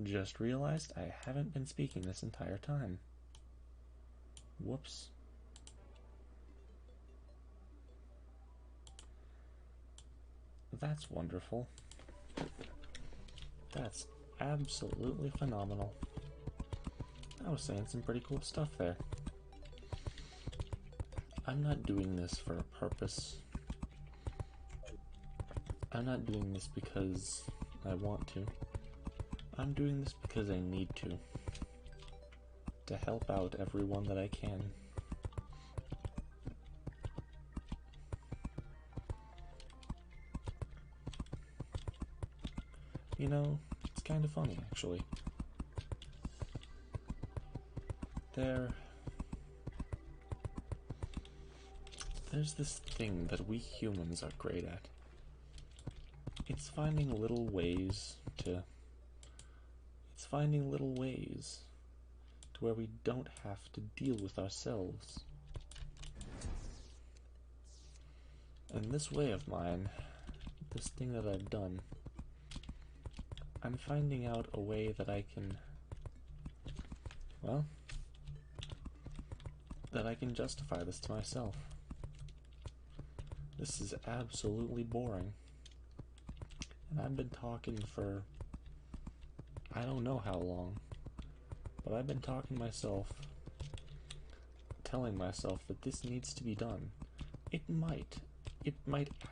Just realized I haven't been speaking this entire time. Whoops. That's wonderful. That's absolutely phenomenal. I was saying some pretty cool stuff there. I'm not doing this for a purpose. I'm not doing this because I want to. I'm doing this because I need to help out everyone that I can. You know, it's kind of funny, actually. There's this thing that we humans are great at. It's finding little ways to where we don't have to deal with ourselves. And this way of mine, this thing that I've done, I'm finding out a way that I can, well, that I can justify this to myself. This is absolutely boring. And I've been talking for, I don't know how long, but I've been talking to myself, telling myself that this needs to be done. It might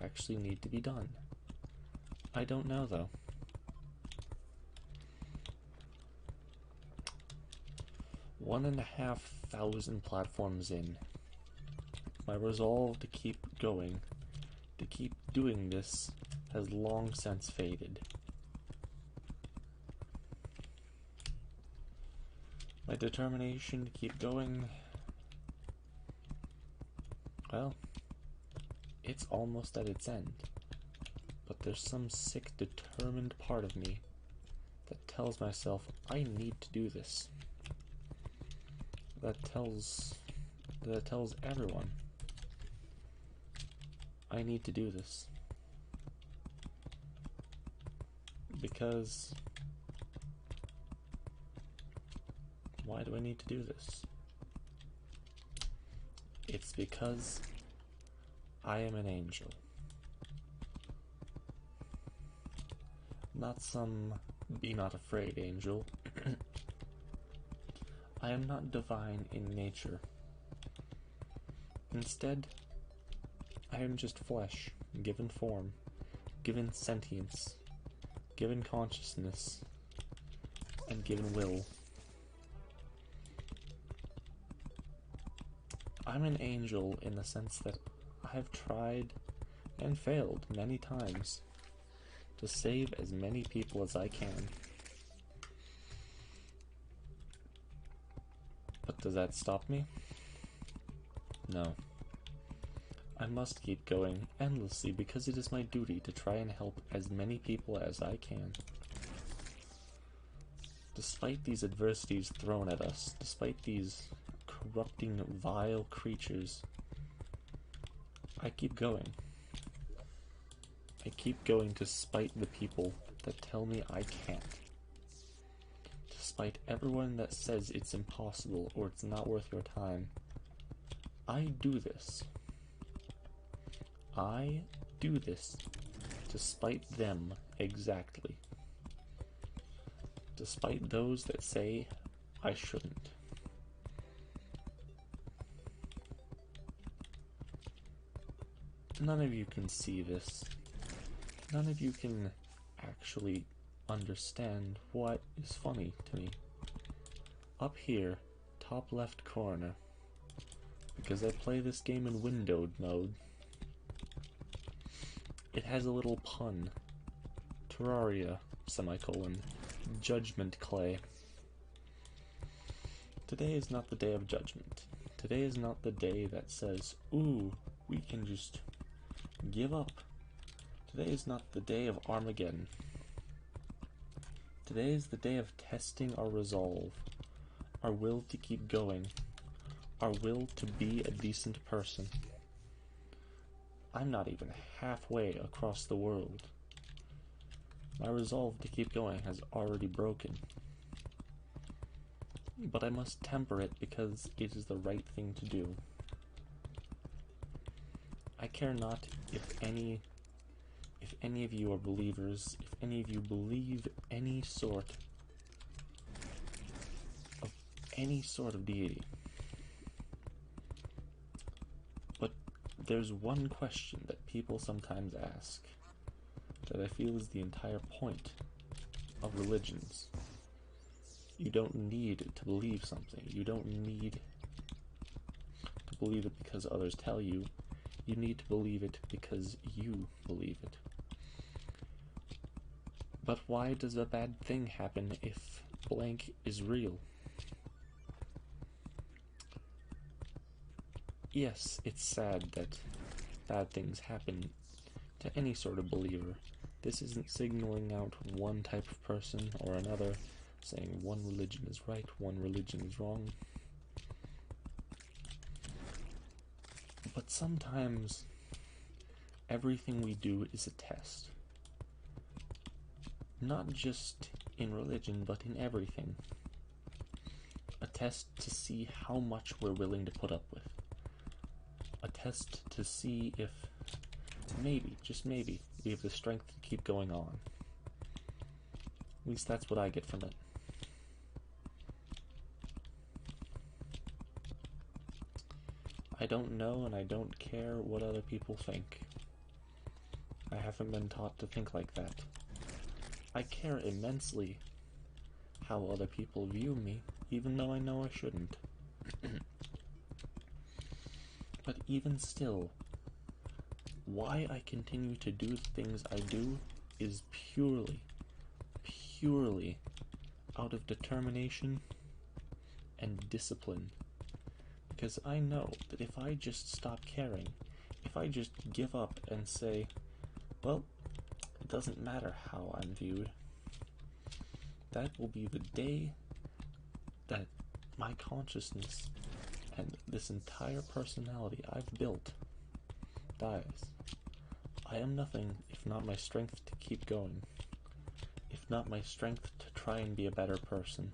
actually need to be done. I don't know though. One and a half thousand platforms in. My resolve to keep going, to keep doing this, has long since faded. My determination to keep going, well, it's almost at its end. But there's some sick, determined part of me that tells myself I need to do this. That tells everyone I need to do this. Because why do I need to do this? It's because I am an angel. Not some be not afraid angel. I am not divine in nature. Instead, I am just flesh, given form, given sentience, given consciousness, and given will. I'm an angel in the sense that I have tried and failed many times to save as many people as I can. But does that stop me? No. I must keep going endlessly because it is my duty to try and help as many people as I can. Despite these adversities thrown at us, despite these corrupting, vile creatures, I keep going. I keep going despite the people that tell me I can't. Despite everyone that says it's impossible or it's not worth your time. I do this. I do this despite them exactly. Despite those that say I shouldn't. None of you can see this. None of you can actually understand what is funny to me. Up here, top left corner, because I play this game in windowed mode, it has a little pun. Terraria, semicolon, judgment clay. Today is not the day of judgment. Today is not the day that says, ooh, we can just give up. Today is not the day of Armageddon. Today is the day of testing our resolve, our will to keep going, our will to be a decent person. I'm not even halfway across the world. My resolve to keep going has already broken. But I must temper it because it is the right thing to do. I care not if any of you are believers, if any of you believe any sort of deity. But there's one question that people sometimes ask that I feel is the entire point of religions. You don't need to believe something. You don't need to believe it because others tell you. You need to believe it because you believe it. But why does a bad thing happen if blank is real? Yes, it's sad that bad things happen to any sort of believer. This isn't signaling out one type of person or another, saying one religion is right, one religion is wrong. But sometimes everything we do is a test. Not just in religion, but in everything. A test to see how much we're willing to put up with. A test to see if maybe, just maybe, we have the strength to keep going on. At least that's what I get from it. I don't know and I don't care what other people think. I haven't been taught to think like that. I care immensely how other people view me, even though I know I shouldn't. But even still, why I continue to do the things I do is purely out of determination and discipline. Because I know that if I just stop caring, if I just give up and say, well, it doesn't matter how I'm viewed, that will be the day that my consciousness and this entire personality I've built dies. I am nothing if not my strength to keep going, if not my strength to try and be a better person.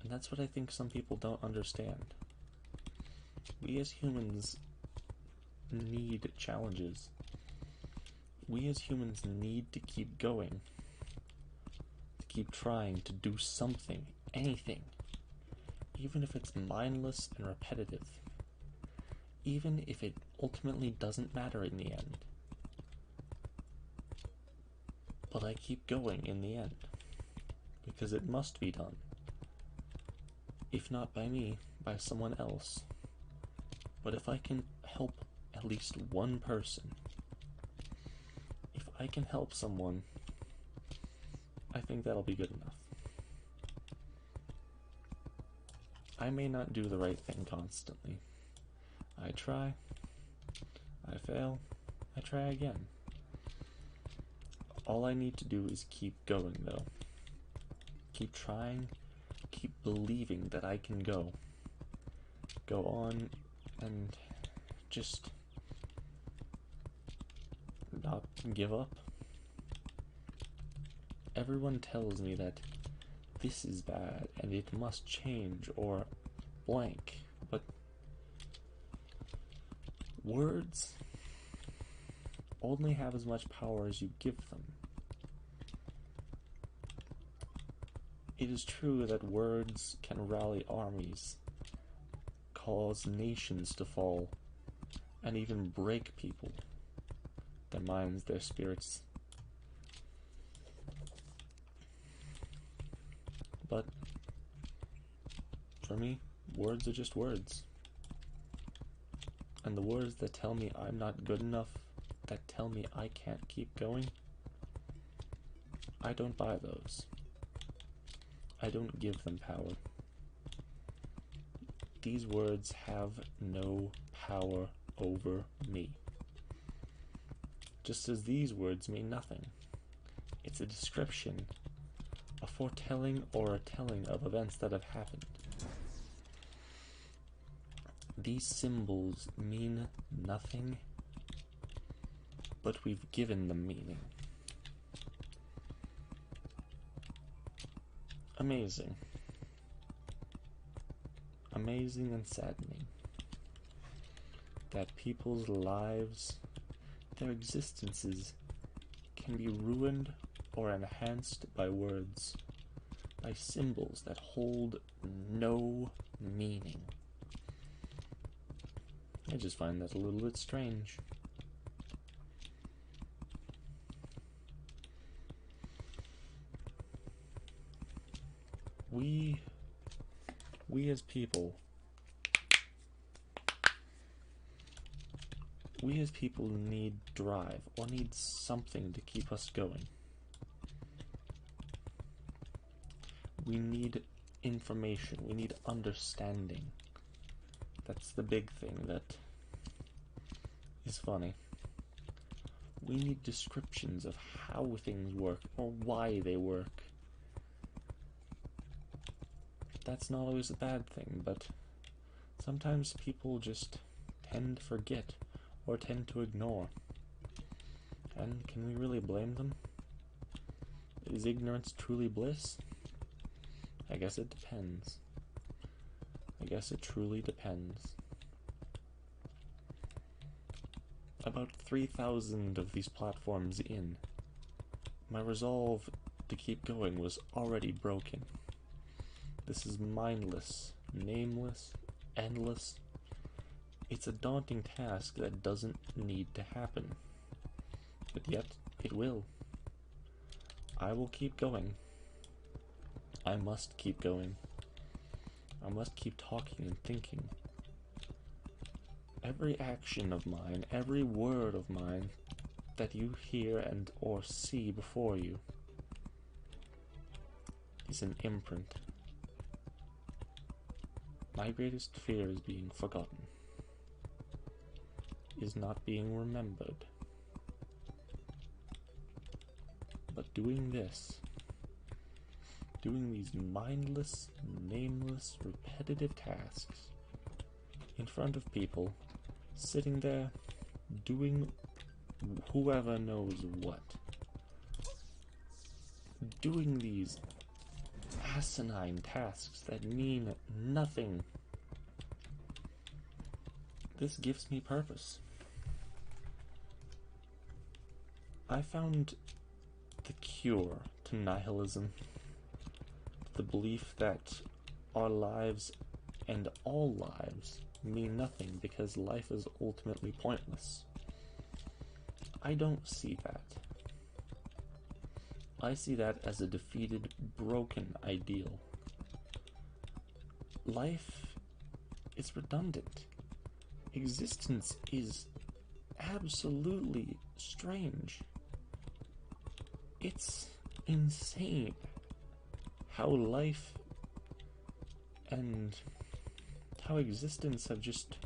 And that's what I think some people don't understand. We as humans need challenges. We as humans need to keep going, to keep trying to do something, anything, even if it's mindless and repetitive, even if it ultimately doesn't matter in the end. But I keep going in the end, because it must be done. If not by me, by someone else. But if I can help at least one person, if I can help someone, I think that'll be good enough. I may not do the right thing constantly. I try, I fail, I try again. All I need to do is keep going, though. Keep trying, keep believing that I can go. Go on and just not give up. Everyone tells me that this is bad and it must change or blank, but words only have as much power as you give them. It is true that words can rally armies, cause nations to fall, and even break people, their minds, their spirits. But for me, words are just words. And the words that tell me I'm not good enough, that tell me I can't keep going, I don't buy those. I don't give them power. These words have no power over me. Just as these words mean nothing. It's a description, a foretelling or a telling of events that have happened. These symbols mean nothing but we've given them meaning. Amazing. Amazing and saddening that people's lives, their existences, can be ruined or enhanced by words, by symbols that hold no meaning. I just find that a little bit strange. We as people, need drive, or need something to keep us going. We need information, we need understanding. That's the big thing that is funny. We need descriptions of how things work, or why they work. That's not always a bad thing, but sometimes people just tend to forget or tend to ignore. And can we really blame them? Is ignorance truly bliss? I guess it depends. I guess it truly depends. About 3,000 of these platforms in, my resolve to keep going was already broken. This is mindless, nameless, endless. It's a daunting task that doesn't need to happen. But yet, it will. I will keep going. I must keep going. I must keep talking and thinking. Every action of mine, every word of mine that you hear and or see before you is an imprint. My greatest fear is being forgotten, is not being remembered. But doing this, doing these mindless, nameless, repetitive tasks in front of people, sitting there, doing whoever knows what, doing these asinine tasks that mean nothing. This gives me purpose. I found the cure to nihilism, the belief that our lives and all lives mean nothing because life is ultimately pointless. I don't see that. I see that as a defeated, broken ideal. Life is redundant. Existence is absolutely strange. It's insane how life and how existence have just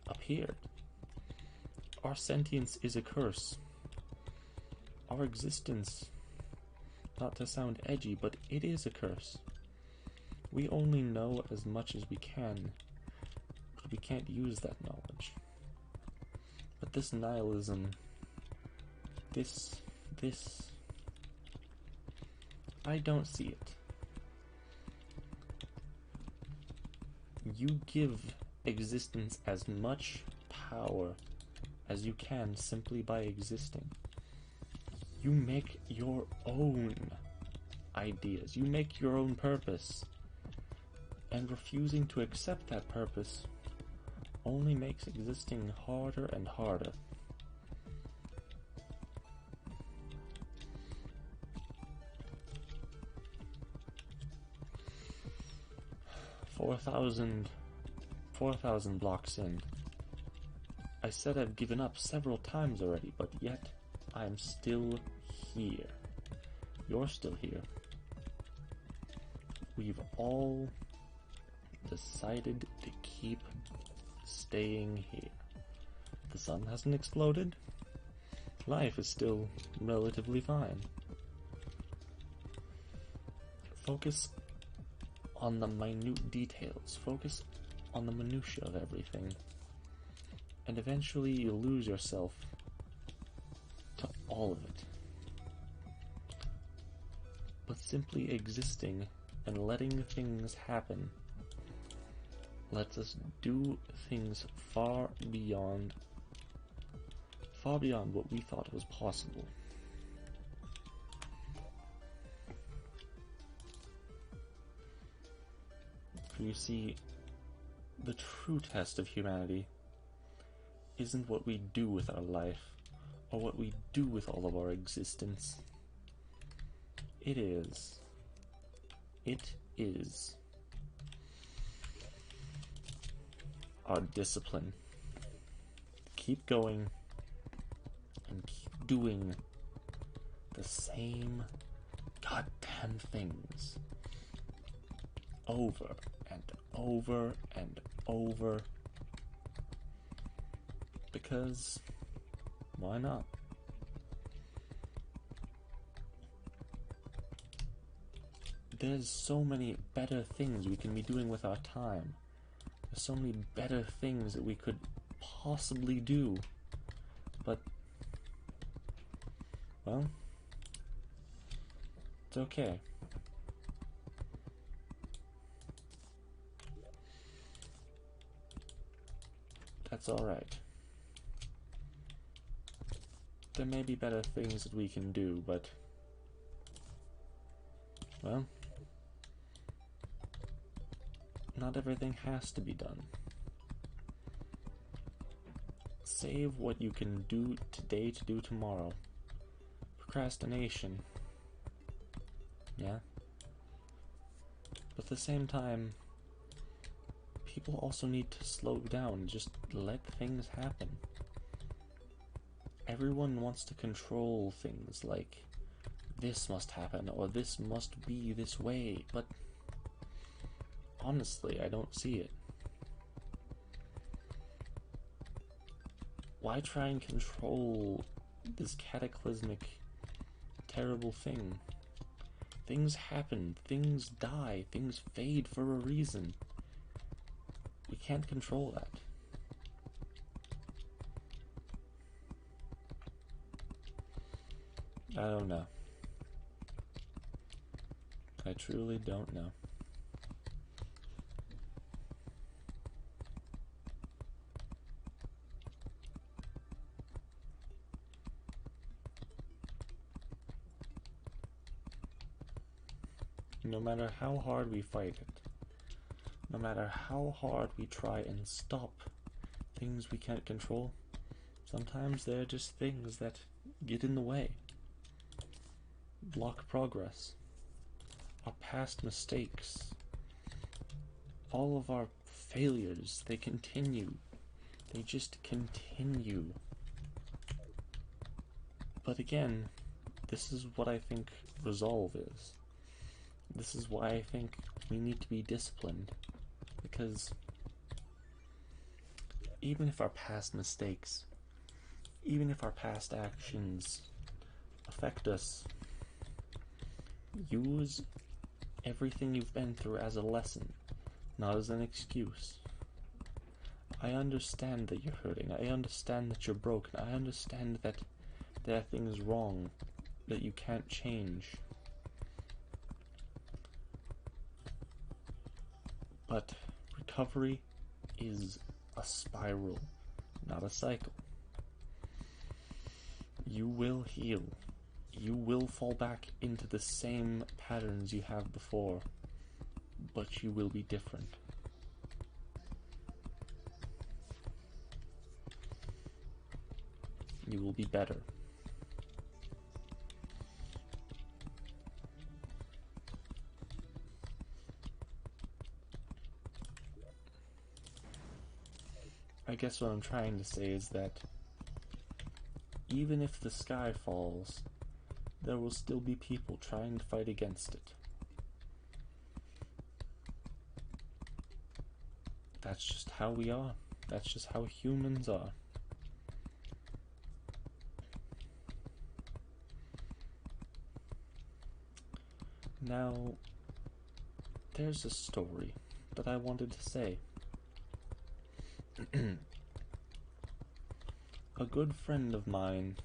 appeared. Our sentience is a curse. Our existence, not to sound edgy, but it is a curse. We only know as much as we can, but we can't use that knowledge. But this nihilism, this, I don't see it. You give existence as much power as you can simply by existing. You make your own ideas. You make your own purpose. And refusing to accept that purpose only makes existing harder and harder. Four thousand blocks in. I said I've given up several times already, but yet I'm still here. You're still here. We've all decided to keep staying here. The sun hasn't exploded. Life is still relatively fine. Focus on the minute details. Focus on the minutiae of everything. And eventually you lose yourself all of it. But simply existing and letting things happen lets us do things far beyond what we thought was possible. For you see, the true test of humanity isn't what we do with our life, or what we do with all of our existence. It is our discipline. Keep going and keep doing the same goddamn things over and over and over, because why not? There's so many better things we can be doing with our time. There's so many better things that we could possibly do, but, well, it's okay. That's alright. There may be better things that we can do, but, well, not everything has to be done. Save what you can do today to do tomorrow. Procrastination. Yeah. But at the same time, people also need to slow down and just let things happen. Everyone wants to control things like, this must happen, or this must be this way, but honestly, I don't see it. Why try and control this cataclysmic, terrible thing? Things happen, things die, things fade for a reason. We can't control that. I don't know. I truly don't know. No matter how hard we fight it, no matter how hard we try and stop things we can't control, sometimes they're just things that get in the way, block progress. Our past mistakes, all of our failures, they continue. They just continue. But again, this is what I think resolve is. This is why I think we need to be disciplined, because even if our past mistakes, even if our past actions affect us, use everything you've been through as a lesson, not as an excuse. I understand that you're hurting, I understand that you're broken, I understand that there are things wrong that you can't change. But recovery is a spiral, not a cycle. You will heal. You will fall back into the same patterns you have before, but you will be different. You will be better. I guess what I'm trying to say is that even if the sky falls, there will still be people trying to fight against it. That's just how we are. That's just how humans are. Now, there's a story that I wanted to say. A good friend of mine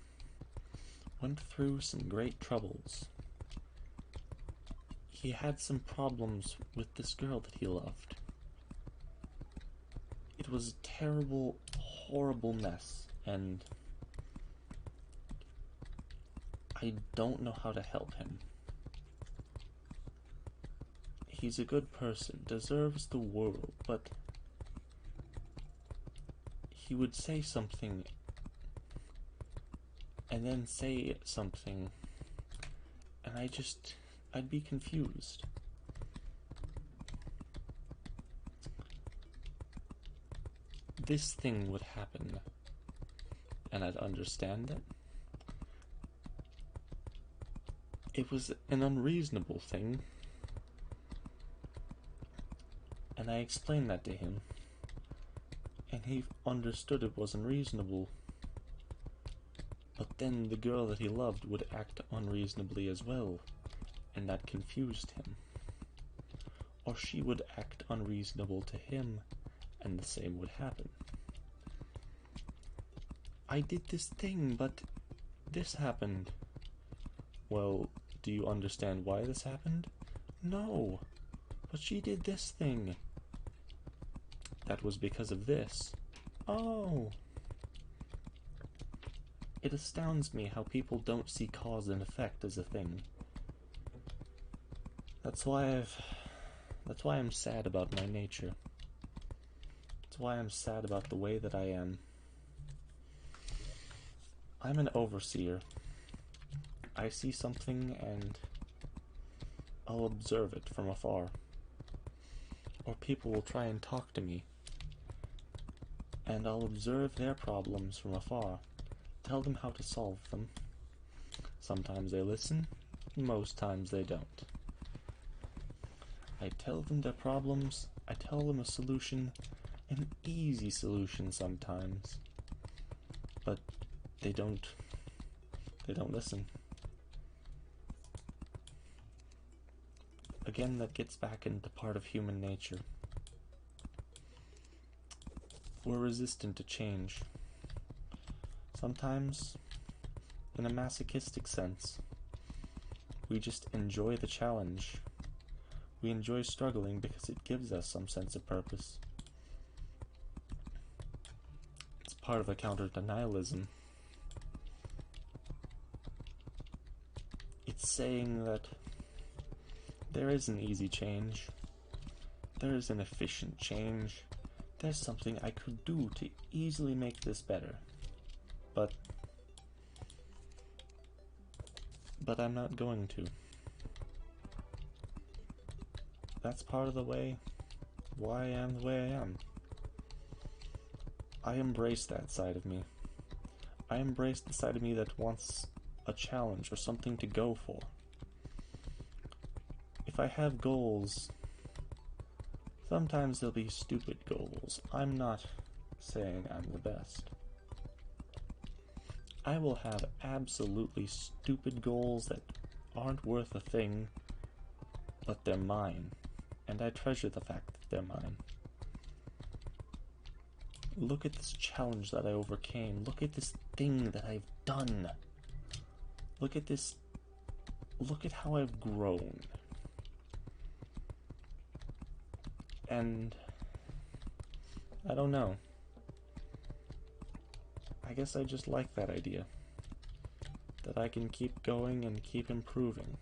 went through some great troubles. He had some problems with this girl that he loved. It was a terrible, horrible mess, and I don't know how to help him. He's a good person, deserves the world, but he would say something and then say something, and I'd be confused. This thing would happen, and I'd understand it. It was an unreasonable thing, and I explained that to him, and he understood it was unreasonable. But then the girl that he loved would act unreasonably as well, and that confused him. Or she would act unreasonable to him, and the same would happen. I did this thing, but this happened. Well, do you understand why this happened? No, but she did this thing. That was because of this. Oh. It astounds me how people don't see cause and effect as a thing. That's why I'm sad about my nature. That's why I'm sad about the way that I am. I'm an overseer. I see something and I'll observe it from afar. Or people will try and talk to me, and I'll observe their problems from afar, tell them how to solve them. Sometimes they listen, most times they don't. I tell them their problems, I tell them a solution, an easy solution sometimes, but they don't listen. Again, that gets back into part of human nature. We're resistant to change. Sometimes, in a masochistic sense, we just enjoy the challenge. We enjoy struggling because it gives us some sense of purpose. It's part of a counter to nihilism. It's saying that there is an easy change. There is an efficient change. There's something I could do to easily make this better. But I'm not going to. That's part of the way why I am the way I am. I embrace that side of me. I embrace the side of me that wants a challenge or something to go for. If I have goals, sometimes they'll be stupid goals. I'm not saying I'm the best. I will have absolutely stupid goals that aren't worth a thing, but they're mine, and I treasure the fact that they're mine. Look at this challenge that I overcame. Look at this thing that I've done. Look at this. Look at how I've grown. And I don't know. I guess I just like that idea. That I can keep going and keep improving.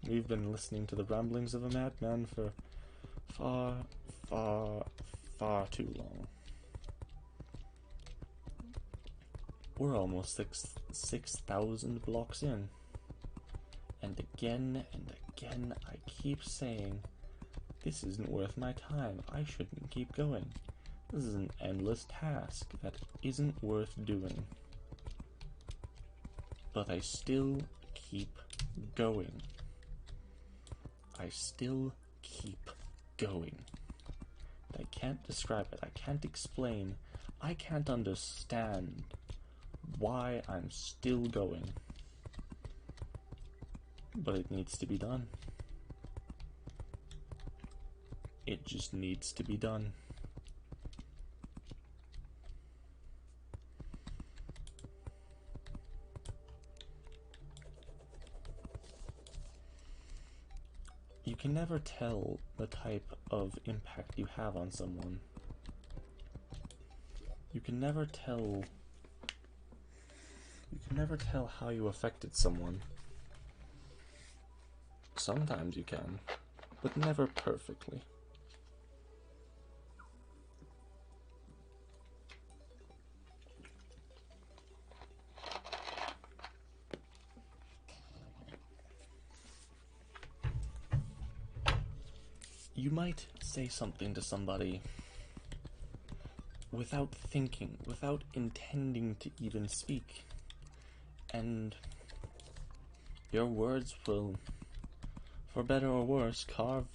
We've been listening to the ramblings of a madman for far, far, far too long. We're almost 6,000 blocks in. And again, I keep saying, this isn't worth my time. I shouldn't keep going. This is an endless task that isn't worth doing. But I still keep going. I still keep going. I can't describe it. I can't explain. I can't understand why I'm still going. But it needs to be done. It just needs to be done. You can never tell the type of impact you have on someone. You can never tell how you affected someone. Sometimes you can, but never perfectly. You might say something to somebody without thinking, without intending to even speak, and your words will, for better or worse, carve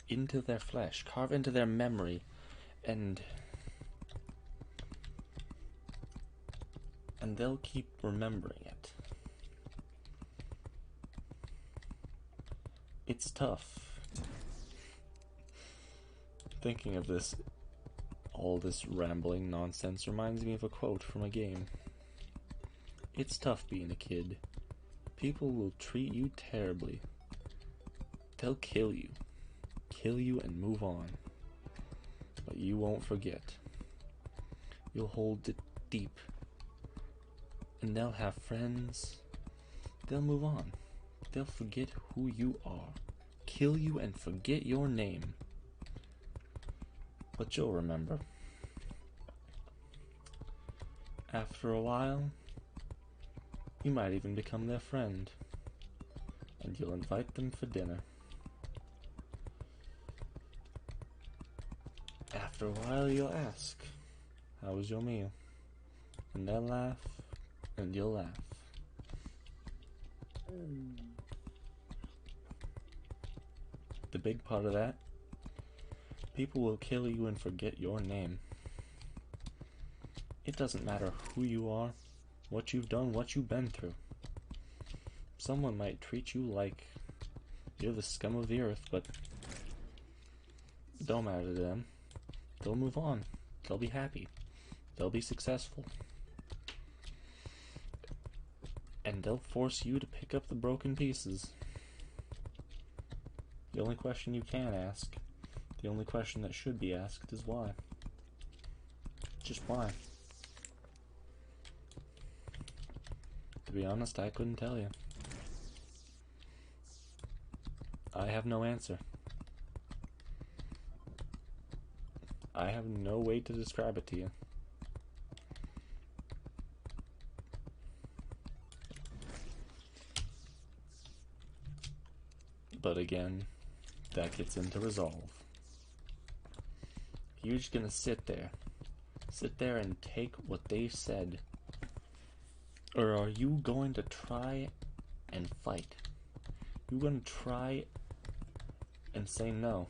into their flesh, carve into their memory, and they'll keep remembering it. It's tough. Thinking of this, all this rambling nonsense reminds me of a quote from a game. It's tough being a kid. People will treat you terribly. They'll kill you and move on. But you won't forget. You'll hold it deep. And they'll have friends. They'll move on. They'll forget who you are. Kill you and forget your name. But you'll remember. After a while, you might even become their friend, and you'll invite them for dinner. After a while, you'll ask, "How was your meal?" And they'll laugh, and you'll laugh. The big part of that, people will kill you and forget your name. It doesn't matter who you are, what you've done, what you've been through. Someone might treat you like you're the scum of the earth, but it don't matter to them. They'll move on. They'll be happy. They'll be successful. And they'll force you to pick up the broken pieces. The only question you can ask, the only question that should be asked, is why. Just why. To be honest, I couldn't tell you. I have no answer. I have no way to describe it to you. But again, that gets into resolve. You're just gonna sit there and take what they said? Or are you going to try and fight? You're going to try and say no.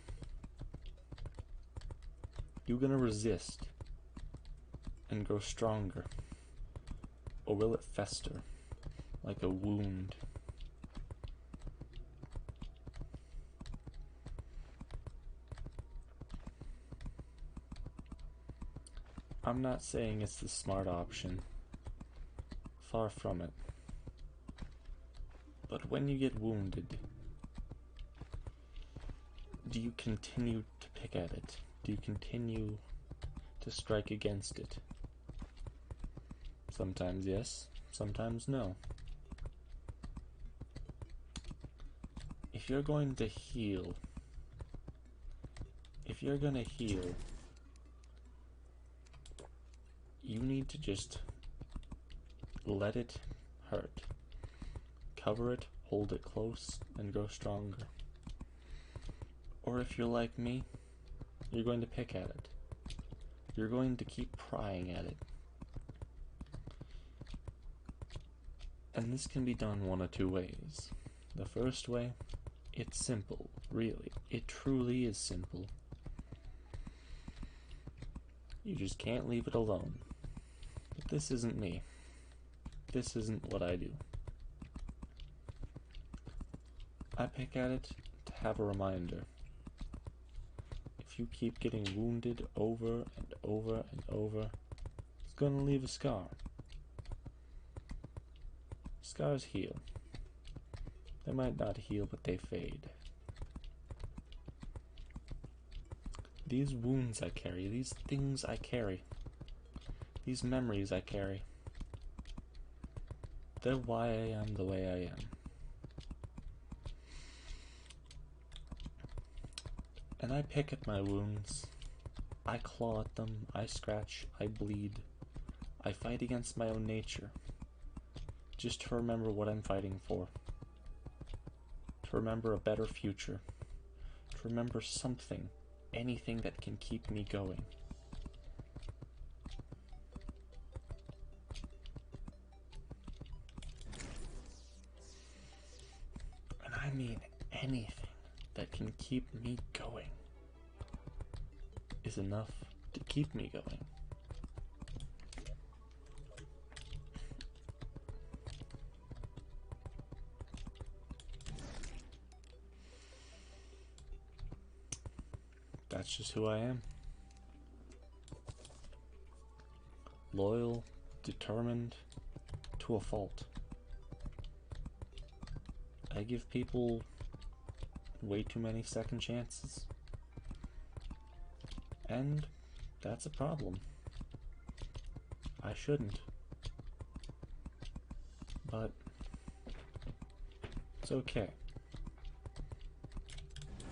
You're going to resist and grow stronger. Or will it fester like a wound? I'm not saying it's the smart option. Far from it. But when you get wounded, do you continue to pick at it? Do you continue to strike against it? Sometimes yes, sometimes no. If you're going to heal, you need to just let it hurt. Cover it, hold it close, and grow stronger. Or if you're like me, you're going to pick at it. You're going to keep prying at it. And this can be done one of two ways. The first way, it's simple, really. It truly is simple. You just can't leave it alone. But this isn't me. This isn't what I do. I pick at it to have a reminder. If you keep getting wounded over and over and over, it's gonna leave a scar. Scars heal. They might not heal, but they fade. These wounds I carry, these things I carry, these memories I carry, they're why I am the way I am. And I pick at my wounds, I claw at them, I scratch, I bleed, I fight against my own nature, just to remember what I'm fighting for, to remember a better future, to remember something, anything that can keep me going. And I mean anything that can keep me going is enough to keep me going. That's just who I am. Loyal, determined, to a fault. I give people way too many second chances. And that's a problem. I shouldn't. But it's okay.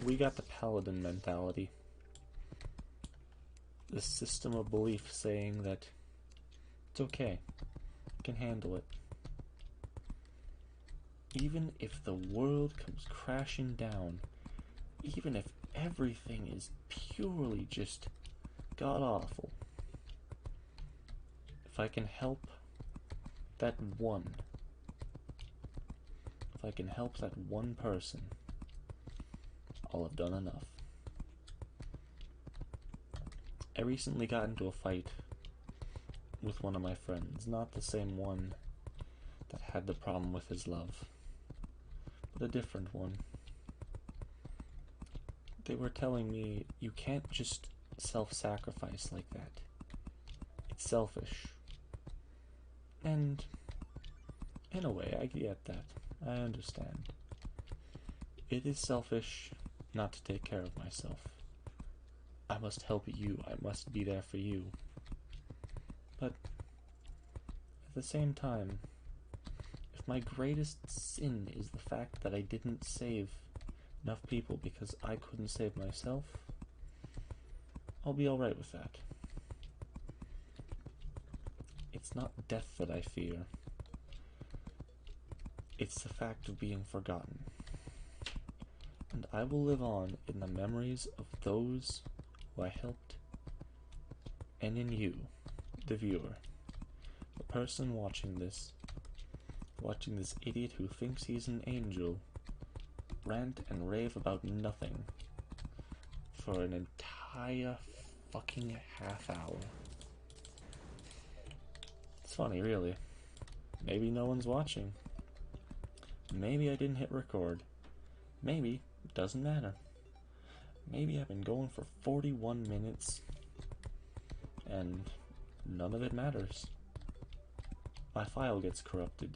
We got the paladin mentality. The system of belief saying that it's okay, I can handle it. Even if the world comes crashing down, even if everything is purely just god-awful, if I can help that one, if I can help that one person, I'll have done enough. I recently got into a fight with one of my friends, not the same one that had the problem with his love, but a different one. They were telling me, you can't just self-sacrifice like that. It's selfish. And in a way, I get that. I understand. It is selfish not to take care of myself. I must help you. I must be there for you. But at the same time, if my greatest sin is the fact that I didn't save enough people because I couldn't save myself, I'll be alright with that. It's not death that I fear. It's the fact of being forgotten. And I will live on in the memories of those who I helped, and in you, the viewer, the person watching this idiot who thinks he's an angel rant and rave about nothing for an entire fucking half hour. It's funny, really. Maybe no one's watching. Maybe I didn't hit record. Maybe it doesn't matter. Maybe I've been going for 41 minutes and none of it matters. My file gets corrupted.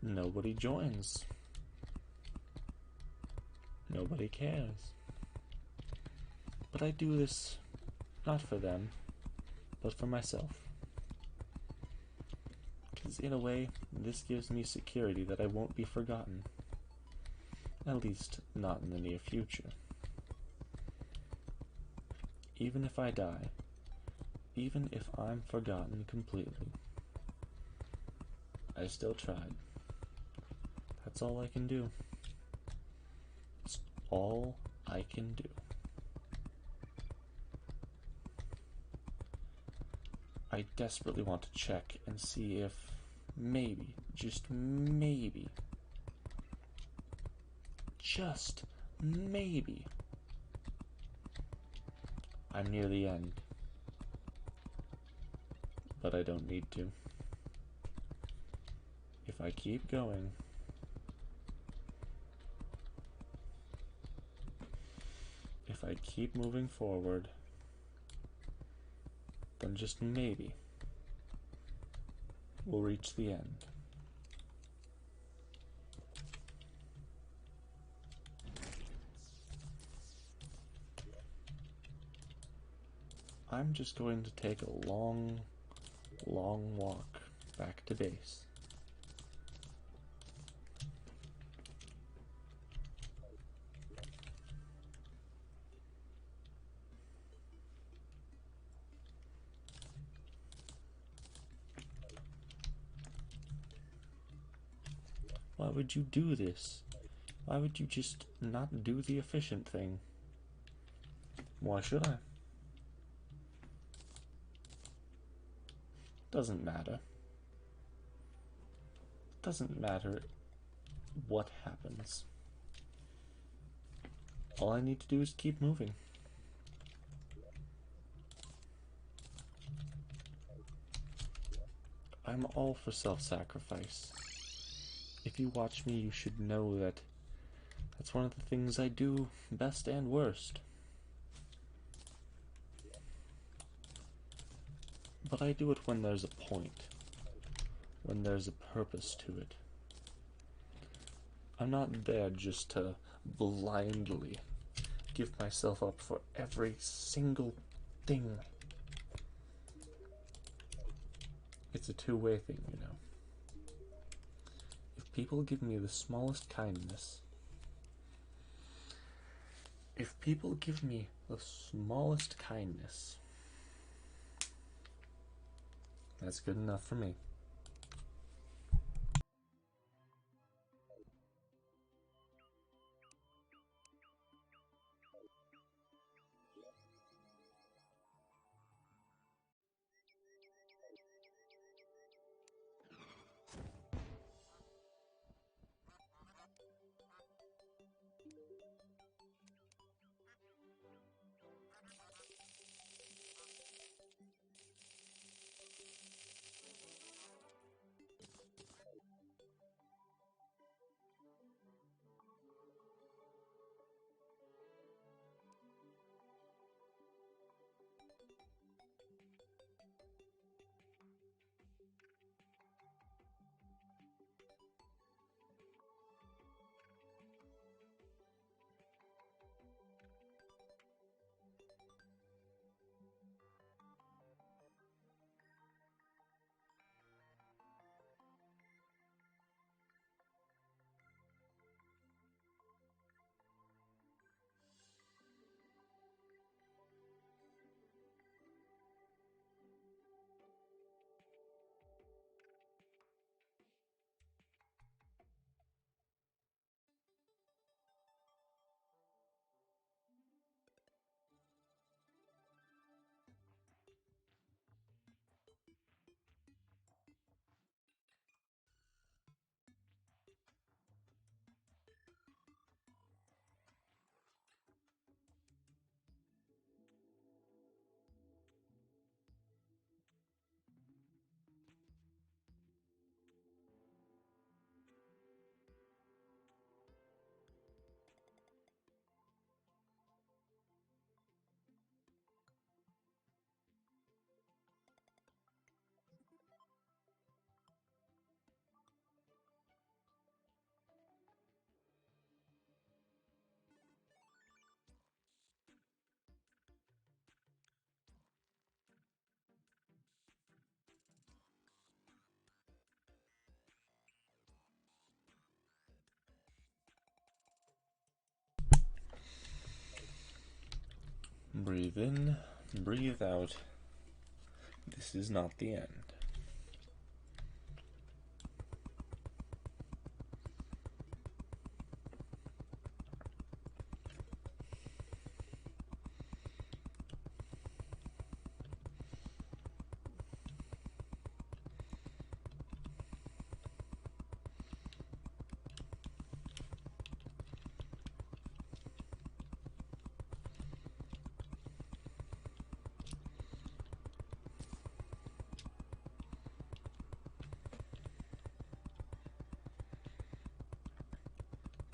Nobody joins. Nobody cares. But I do this not for them, but for myself. Because in a way, this gives me security that I won't be forgotten. At least, not in the near future. Even if I die, even if I'm forgotten completely, I still tried. That's all I can do. It's all I can do. I desperately want to check and see if maybe, just maybe, I'm near the end. But I don't need to. If I keep going, if I keep moving forward, then just maybe we'll reach the end. I'm just going to take a long walk back to base. Why would you do this? Why would you just not do the efficient thing? Why should I? Doesn't matter. Doesn't matter what happens. All I need to do is keep moving. I'm all for self-sacrifice. If you watch me, you should know that that's one of the things I do best and worst. But I do it when there's a point, when there's a purpose to it. I'm not there just to blindly give myself up for every single thing. It's a two-way thing, you know. If people give me the smallest kindness, that's good enough for me. Breathe in, breathe out. This is not the end.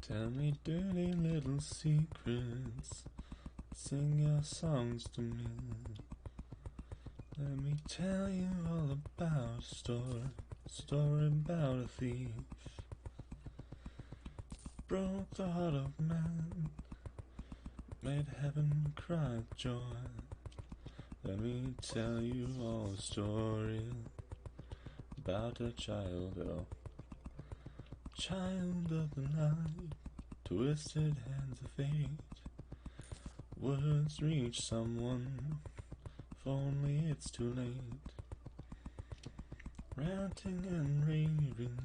Tell me dirty little secrets, sing your songs to me. Let me tell you all about a story about a thief. Broke the heart of man, made heaven cry joy. Let me tell you all a story about a child of the night, twisted hands of fate. Words reach someone, if only it's too late. Ranting and raving,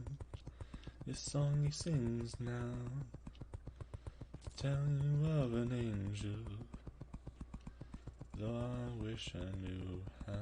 this song he sings now, tell you of an angel, though I wish I knew how.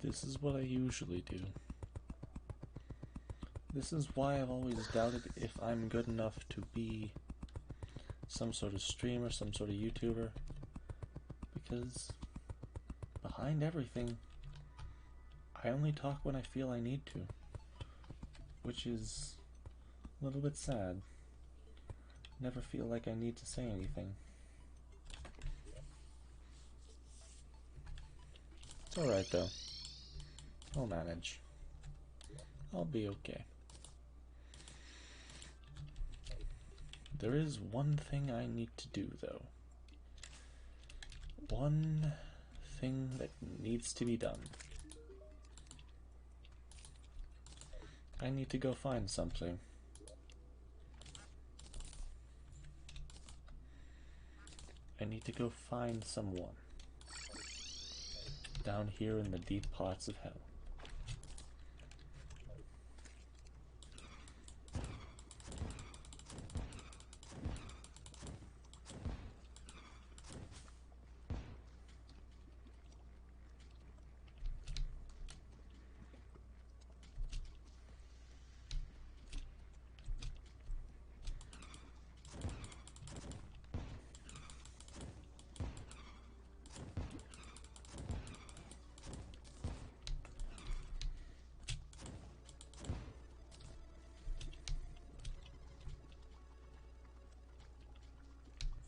This is what I usually do. This is why I've always doubted if I'm good enough to be some sort of streamer, some sort of YouTuber, because behind everything, I only talk when I feel I need to, which is a little bit sad. Never feel like I need to say anything. It's alright though. I'll manage. I'll be okay. There is one thing I need to do though. One thing that needs to be done. I need to go find something. I need to go find someone. down here in the deep parts of hell.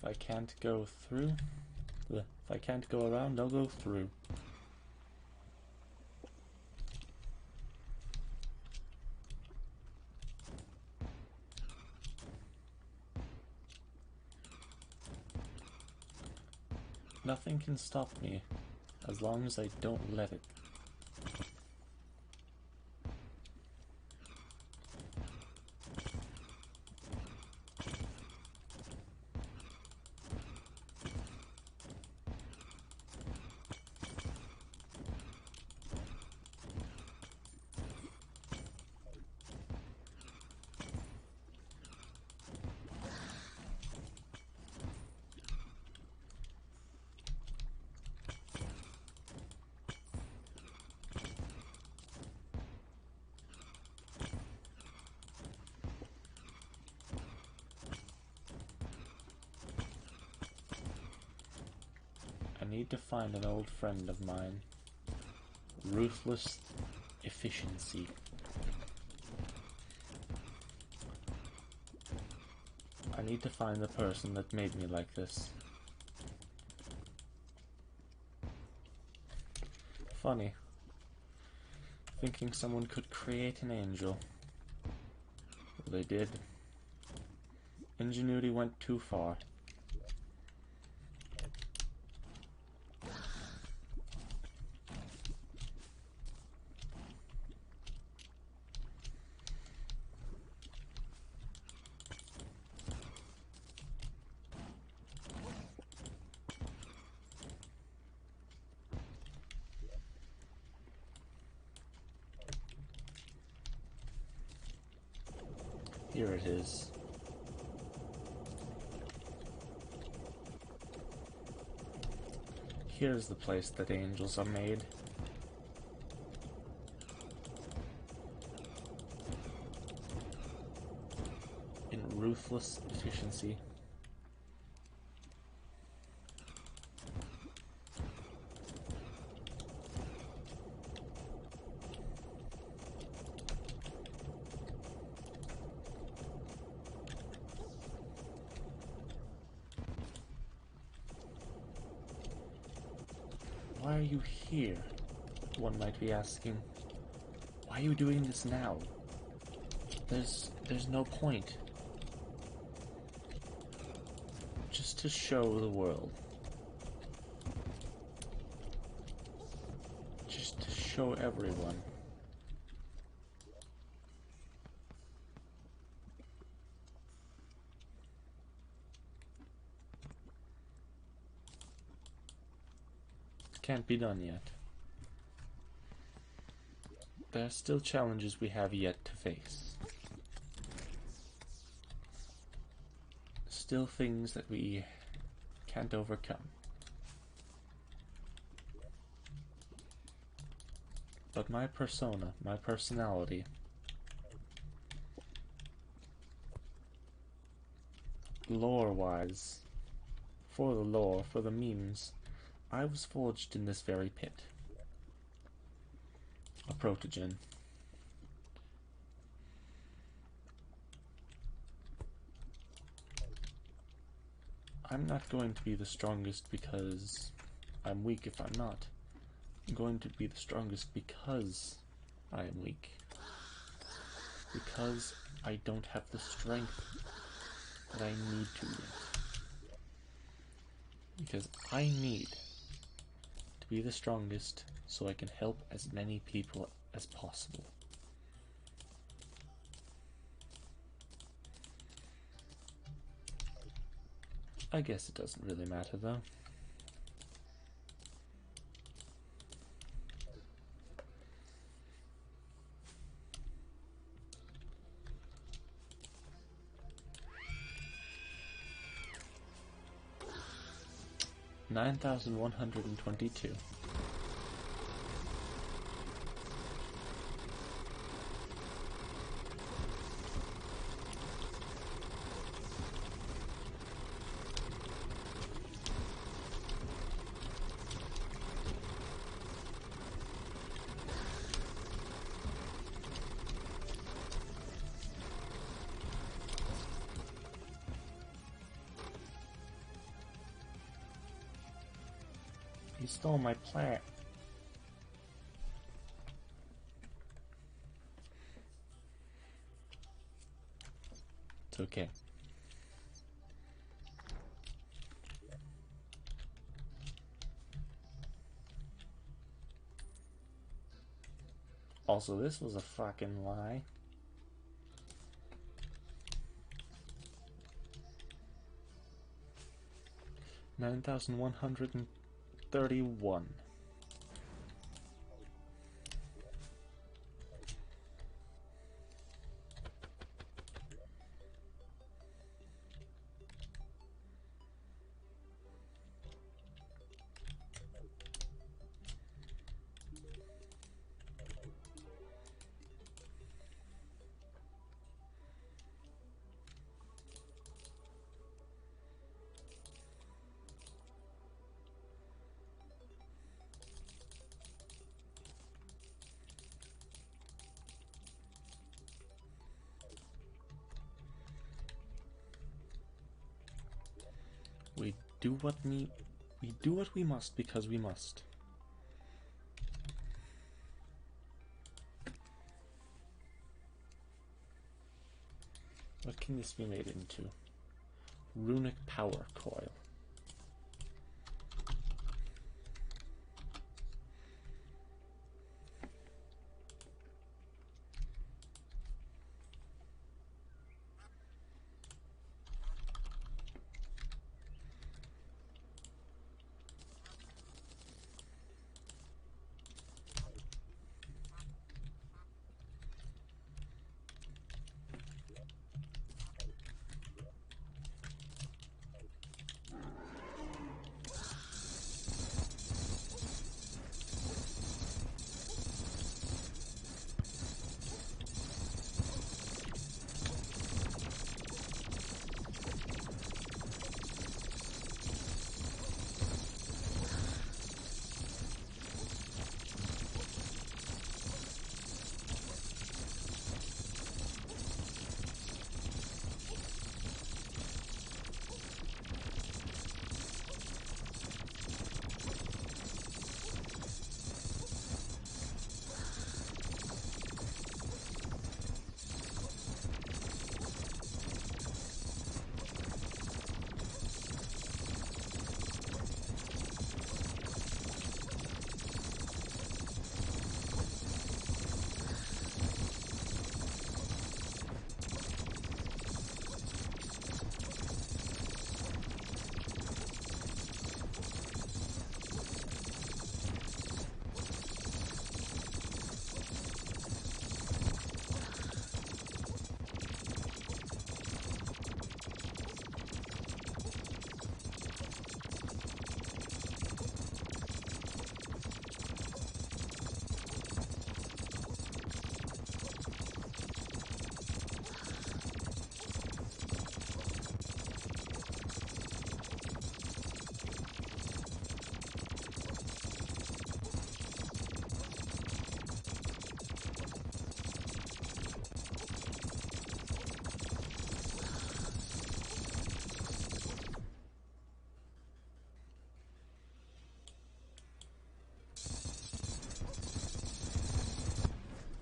If I can't go through, if I can't go around, I'll go through. Nothing can stop me as long as I don't let it. I need to find an old friend of mine. Ruthless efficiency. I need to find the person that made me like this. Funny. Thinking someone could create an angel. Well, they did. Ingenuity went too far. Here it is. Here's the place that angels are made. In ruthless efficiency. Why are you here? One might be asking. Why are you doing this now? There's no point. Just to show the world. Just to show everyone. Can't be done yet. There are still challenges we have yet to face. Still things that we can't overcome. But my persona, my personality, lore-wise, for the lore, for the memes, I was forged in this very pit. A protogen. I'm not going to be the strongest because I'm weak if I'm not. I'm going to be the strongest because I am weak. Because I don't have the strength that I need to yet. Because I need to be the strongest so I can help as many people as possible. I guess it doesn't really matter though. 9,122. You stole my plant. It's okay. Also, this was a fucking lie. $9,131. We do what we must because we must. What can this be made into? Runic power coil.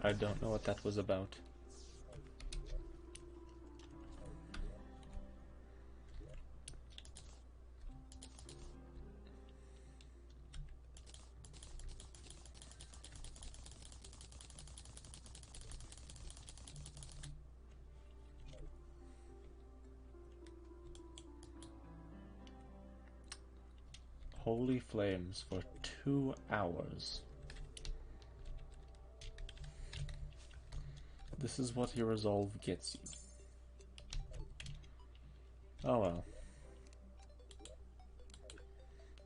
I don't know what that was about. Holy flames for 2 hours. This is what your resolve gets you. Oh well.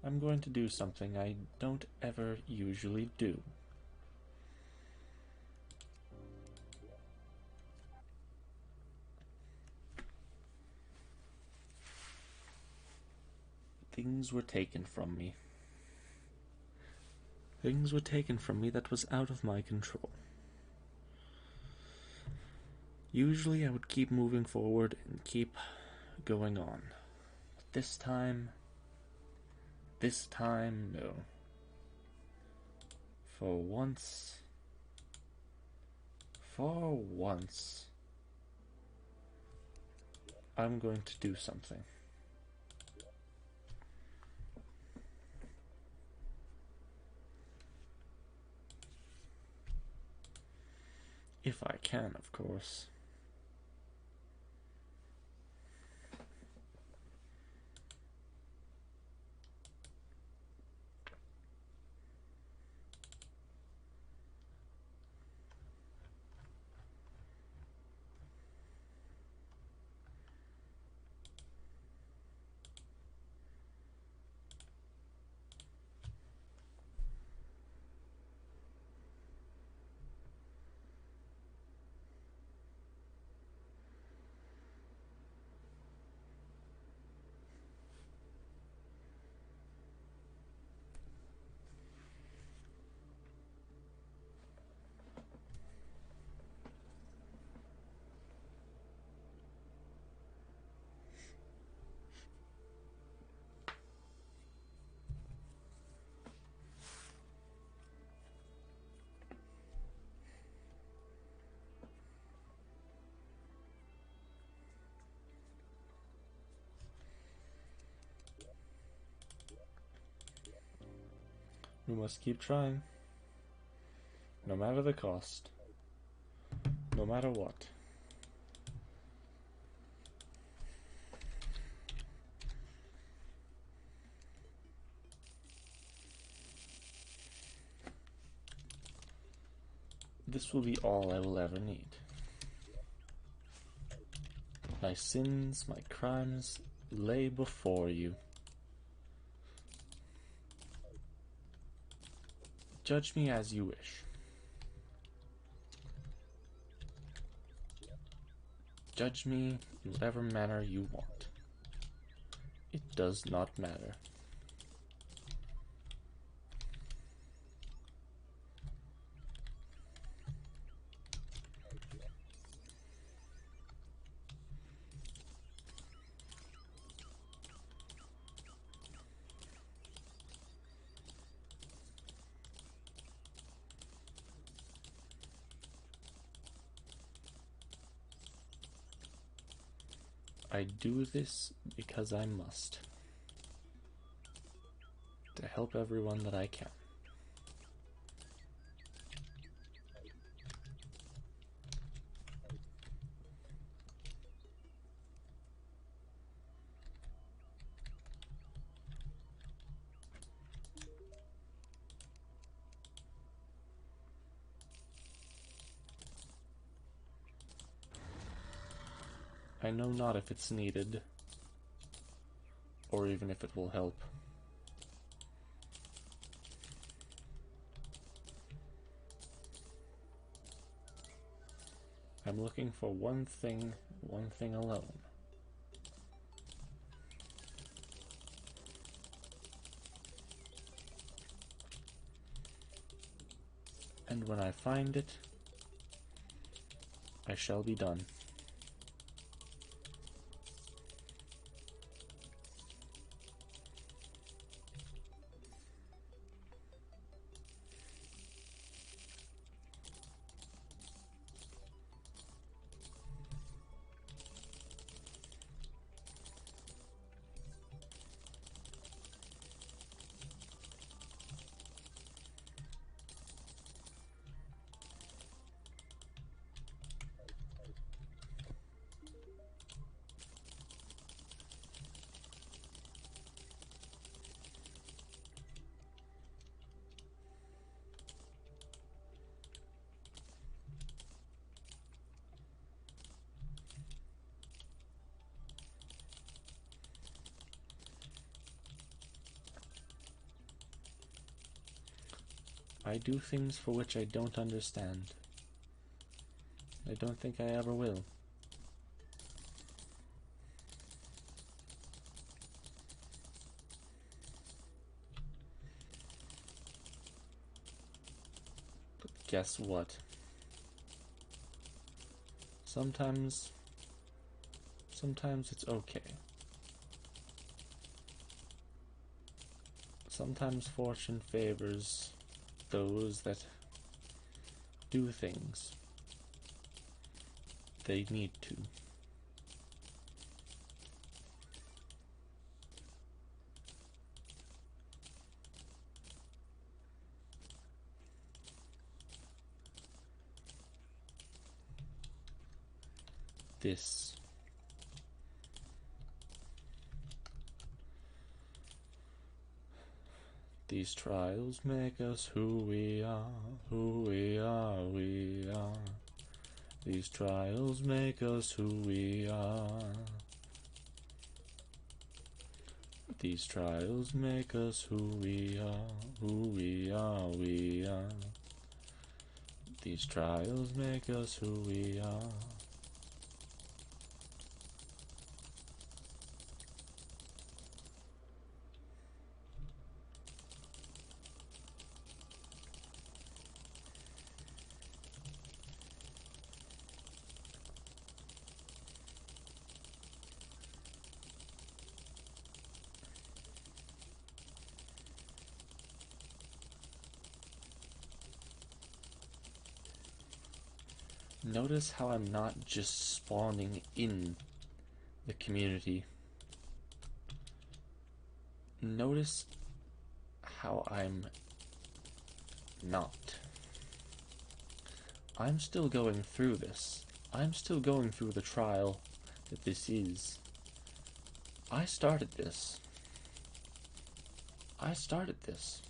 I'm going to do something I don't ever usually do. Things were taken from me. Things were taken from me that was out of my control. Usually I would keep moving forward and keep going on. But this time, no. For once, I'm going to do something. If I can, of course. We must keep trying. No matter the cost. No matter what. This will be all I will ever need. My sins, my crimes lay before you. Judge me as you wish. Judge me in whatever manner you want. It does not matter. I do this because I must. To help everyone that I can. I know not if it's needed, or even if it will help. I'm looking for one thing alone. And when I find it, I shall be done. I do things for which I don't understand. I don't think I ever will. But guess what? Sometimes it's okay. Sometimes fortune favors those that do things they need to. These trials make us who we are, we are. These trials make us who we are. These trials make us who we are, we are. These trials make us who we are. Notice how I'm not just spawning in the community. Notice how I'm not. I'm still going through this. I'm still going through the trial that this is. I started this. I started this.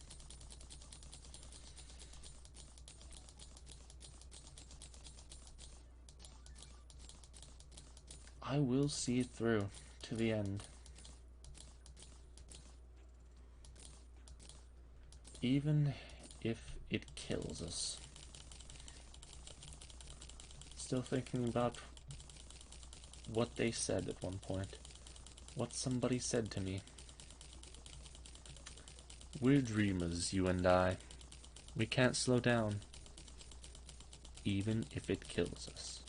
I will see it through to the end. Even if it kills us. Still thinking about what they said at one point. What somebody said to me. We're dreamers, you and I. We can't slow down. Even if it kills us.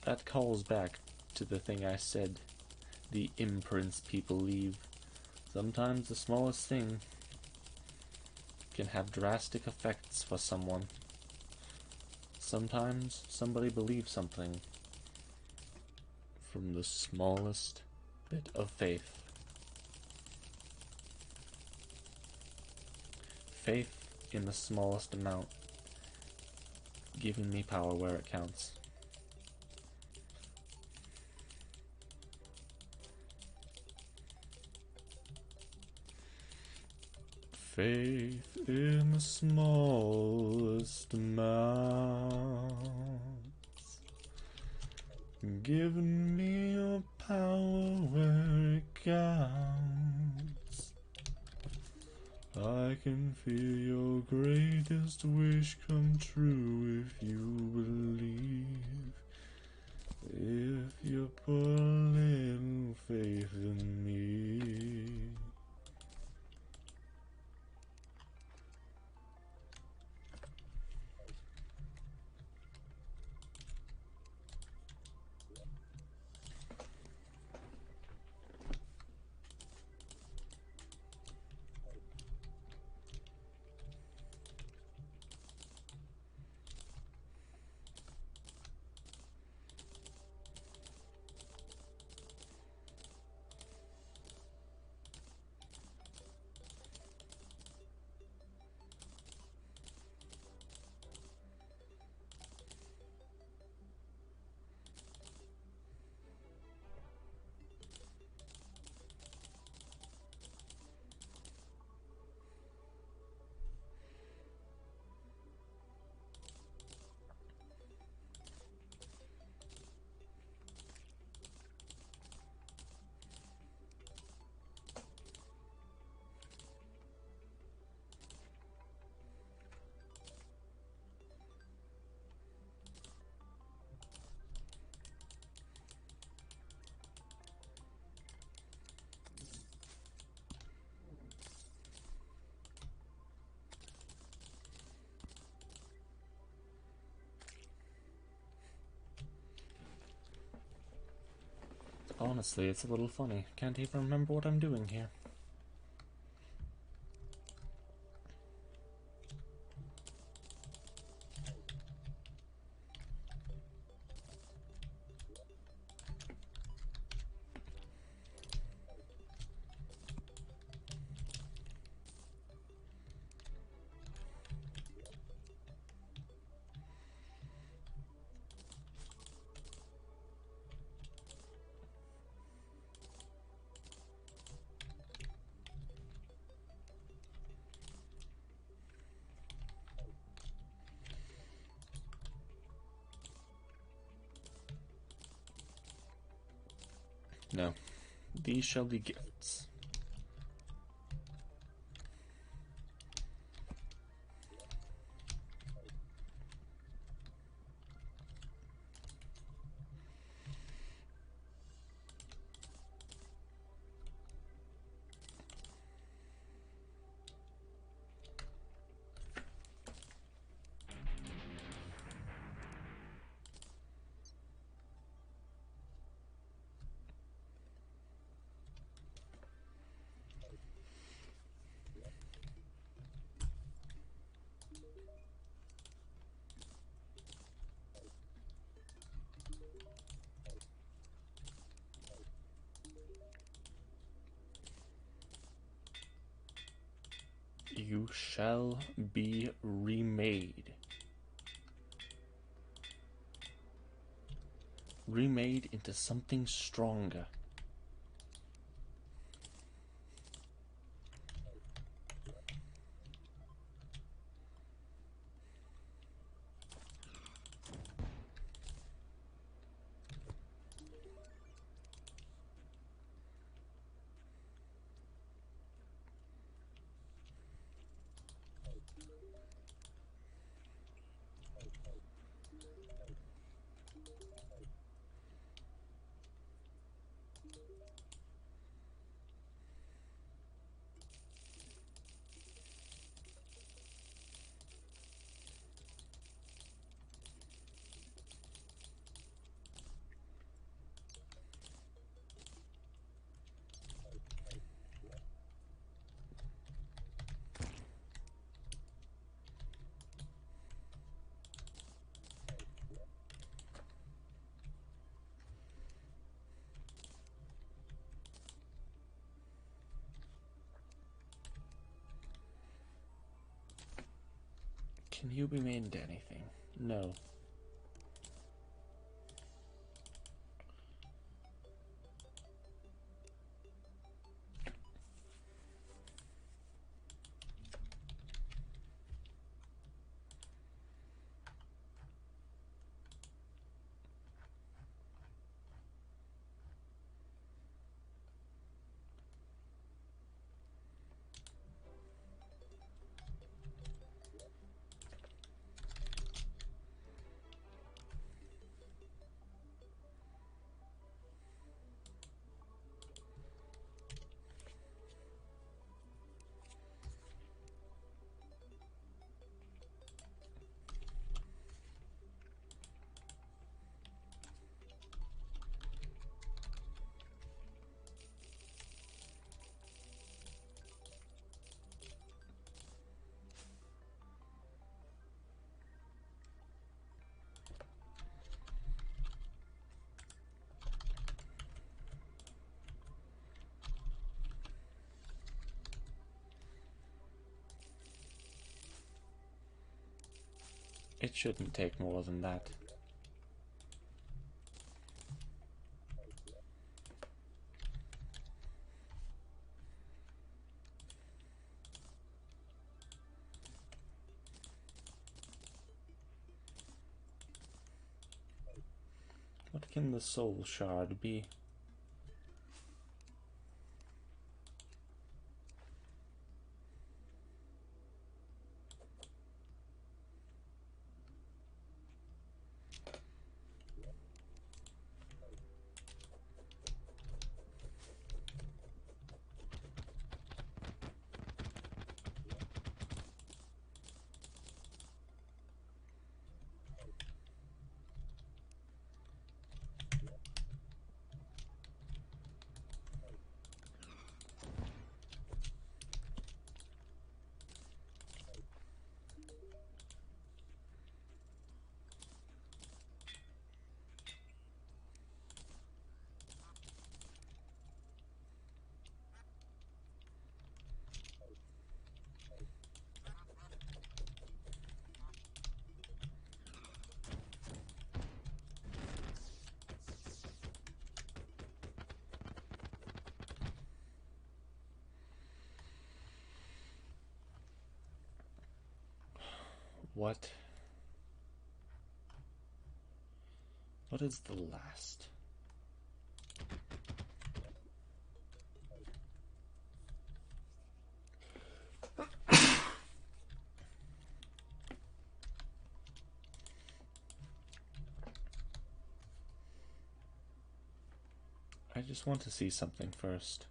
That calls back to the thing I said. The imprints people leave. Sometimes the smallest thing can have drastic effects for someone. Sometimes somebody believes something from the smallest bit of faith. Faith in the smallest amount, giving me power where it counts. Faith in the smallest amounts, giving me your power where it counts. I can feel your greatest wish come true if you believe. If you put a little faith in me. Honestly, it's a little funny. Can't even remember what I'm doing here. No. These shall be gifts. You shall be remade. Remade into something stronger. Can you be made into anything? No. It shouldn't take more than that. What can the soul shard be? What is the last? I just want to see something first.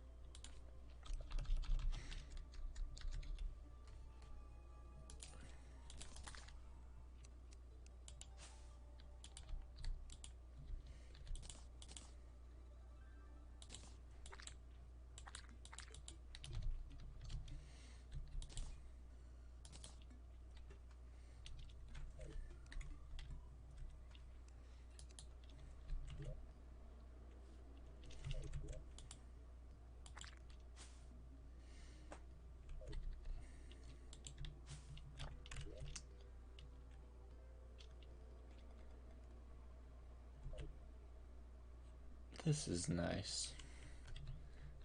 This is nice.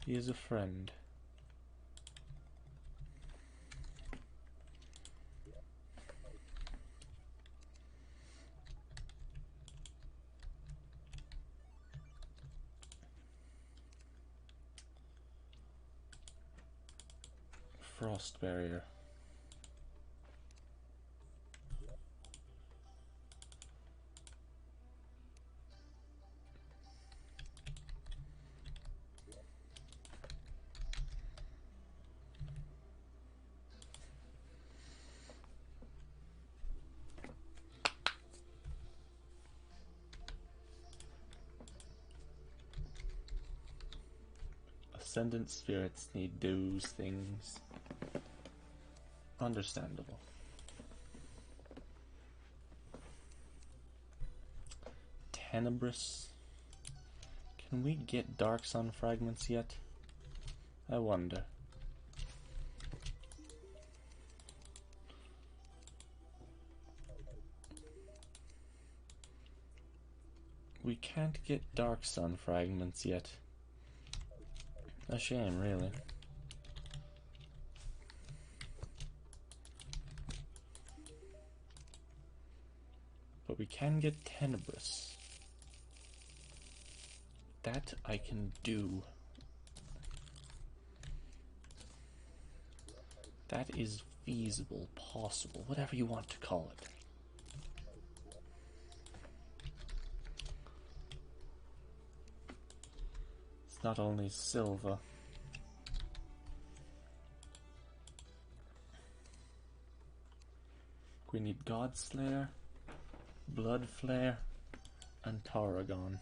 He is a friend. Frost barrier. Ascendant spirits need those things. Understandable. Tenebrous. Can we get Dark Sun fragments yet? I wonder. We can't get Dark Sun fragments yet. A shame, really. But we can get Tenebrous. That I can do. That is feasible, possible, whatever you want to call it. It's not only silver. We need Godslayer, Blood Flare, and Tarragon.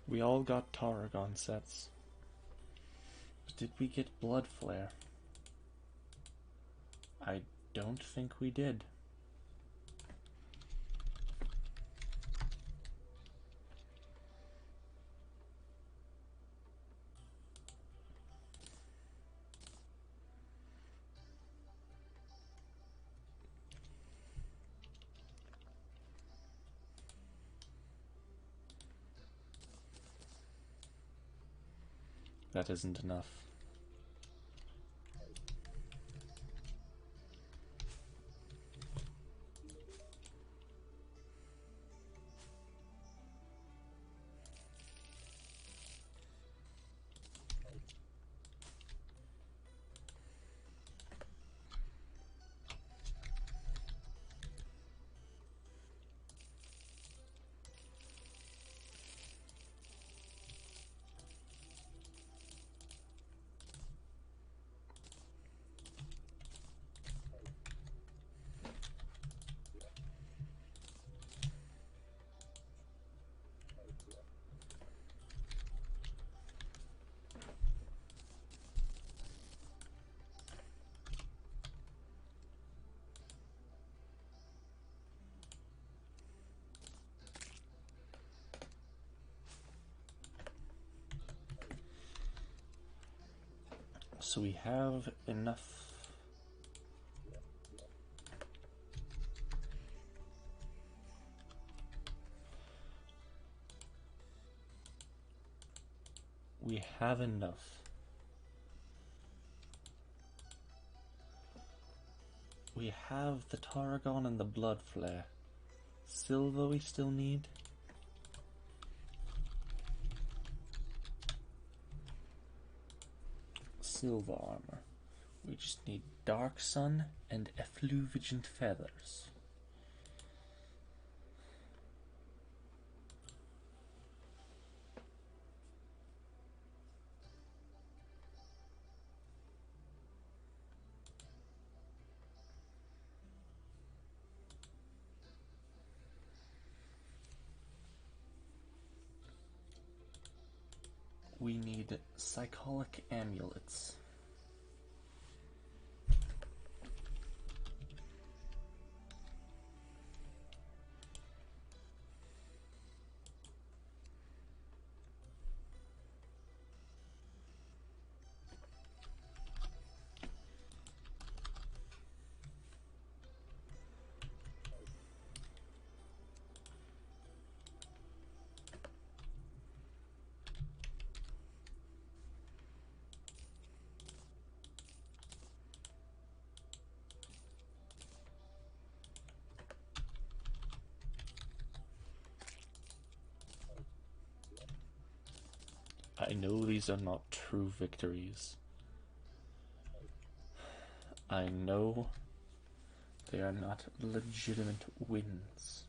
We all got Tarragon sets. But did we get Blood Flare? I don't think we did. That isn't enough. So we have enough. We have enough We have the Tarragon and the Blood Flare. Silver we still need. Silver armor. We just need Dark Sun and Effluvigent Feathers. We need Psycholic Amulets. I know these are not true victories. I know they are not legitimate wins.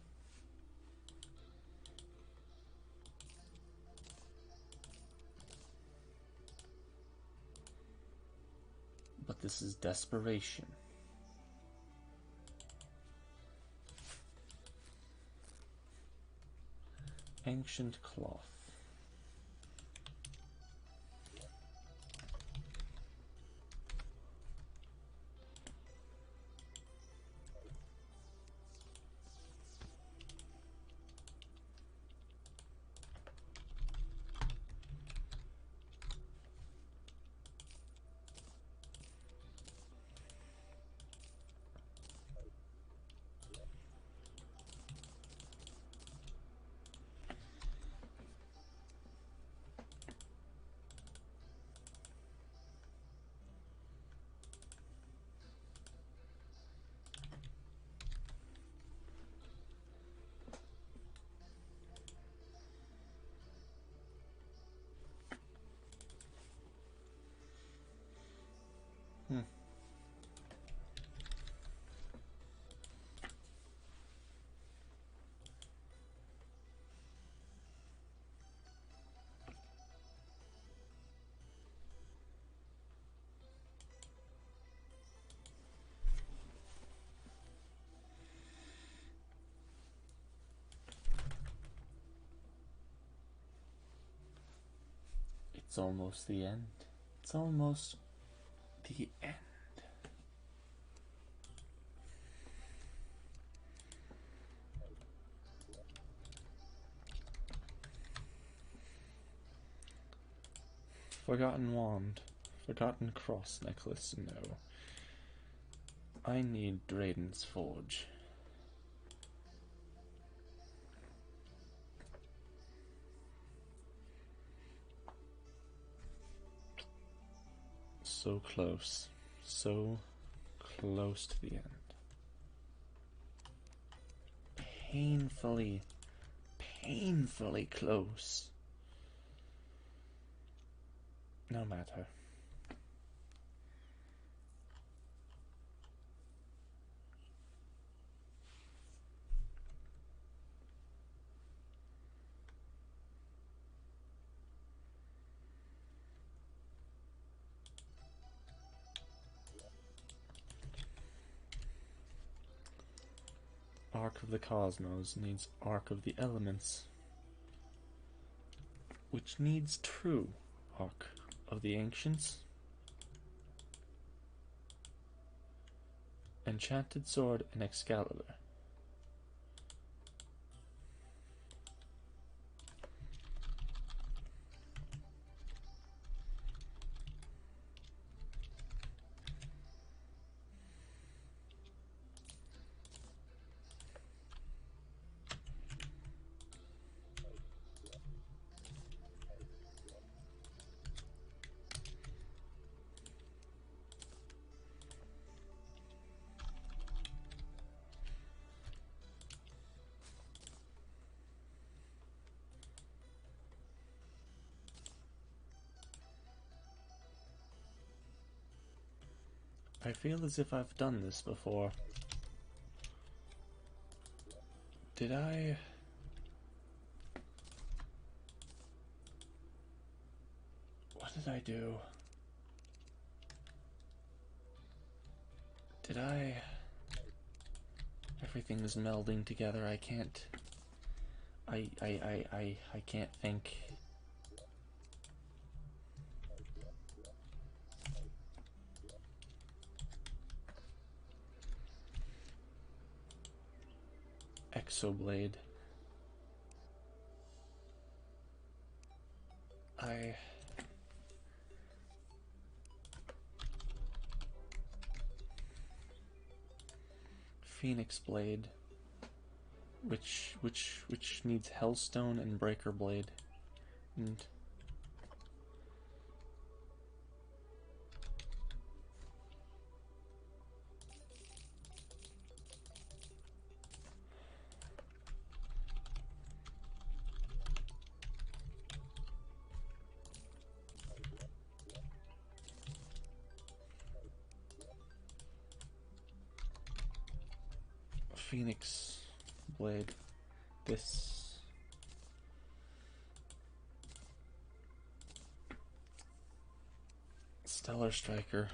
But this is desperation. Ancient Cloth. It's almost the end. It's almost the end. Forgotten Wand. Forgotten Cross Necklace, no. I need Draiden's Forge. So close. So close to the end. Painfully, painfully close. No matter. Arc of the Cosmos needs Arc of the Elements, which needs true Arc of the Ancients, Enchanted Sword, and Excalibur. I feel as if I've done this before. Did I... What did I do? Did I... Everything is melding together. I can't... I can't think. Exoblade. Phoenix Blade, which needs Hellstone and Breaker Blade, and Phoenix Blade. This Stellar Striker.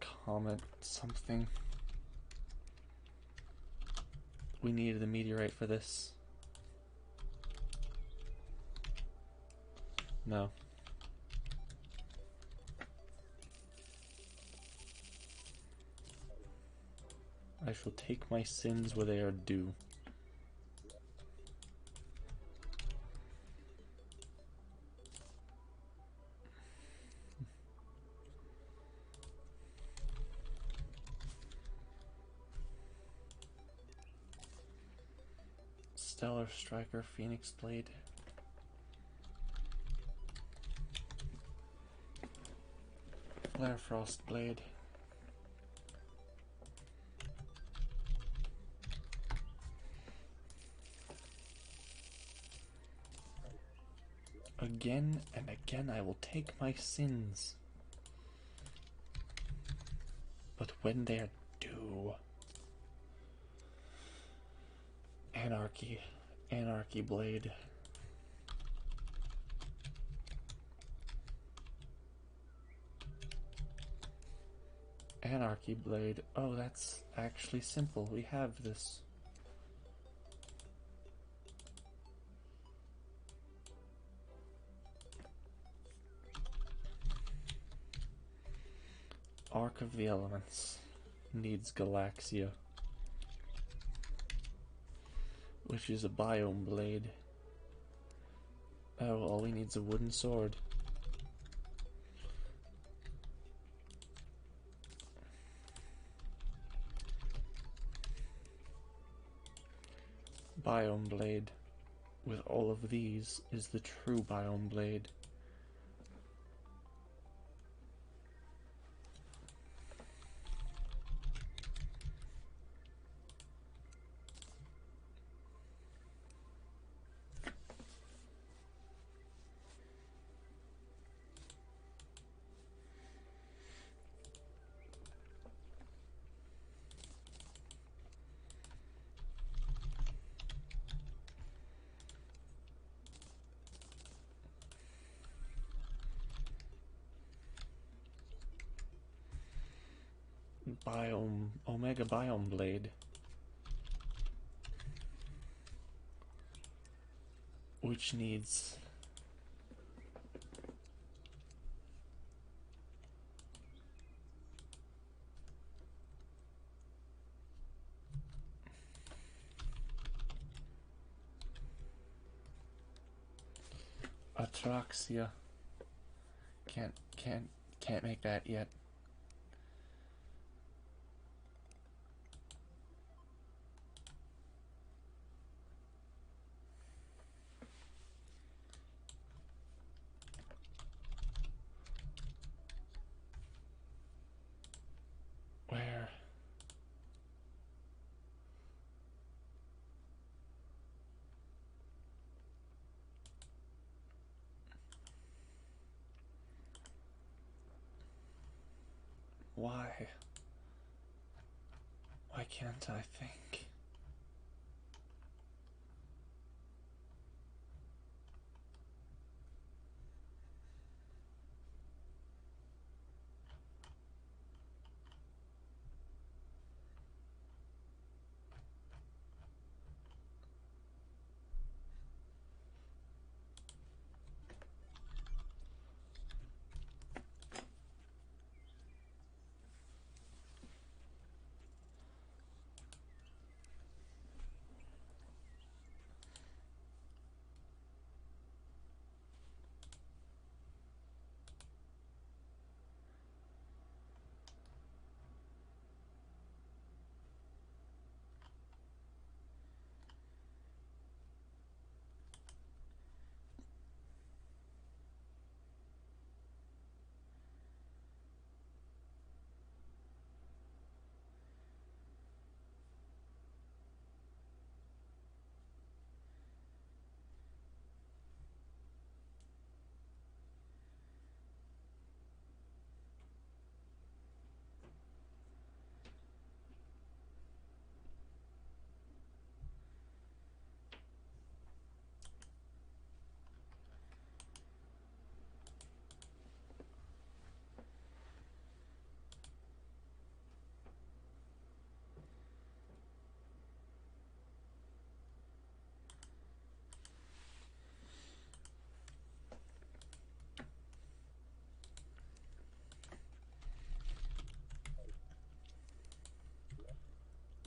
Comet something. We needed a meteorite for this. No. I shall take my sins where they are due. Stellar Striker, Phoenix Blade. Flare Frost Blade. Again and again I will take my sins. But when they're due. Anarchy. Anarchy Blade. Anarchy Blade. Oh, that's actually simple. We have this. Arc of the Elements. Needs Galaxia. Which is a biome blade. Oh, all he needs a wooden sword. Biome blade. With all of these is the true biome blade. Omega Biome Blade. Which needs Atraxia. Can't make that yet. Where? Why? Why can't I think?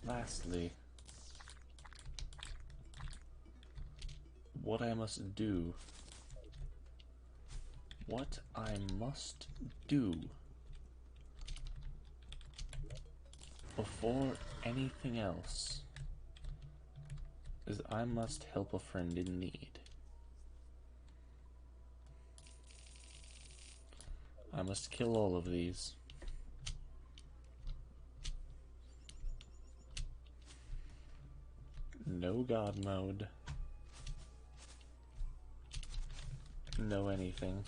Lastly, what I must do. What I must do before anything else is I must help a friend in need. I must kill all of these. No god mode. No anything.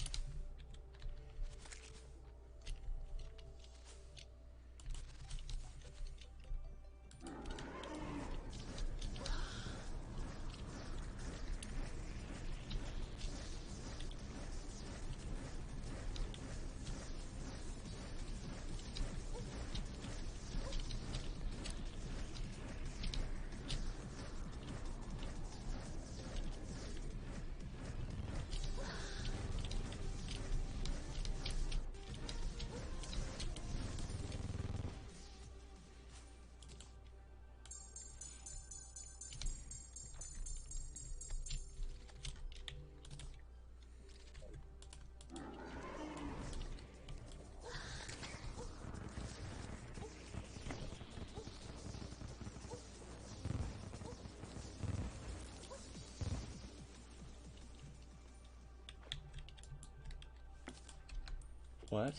What?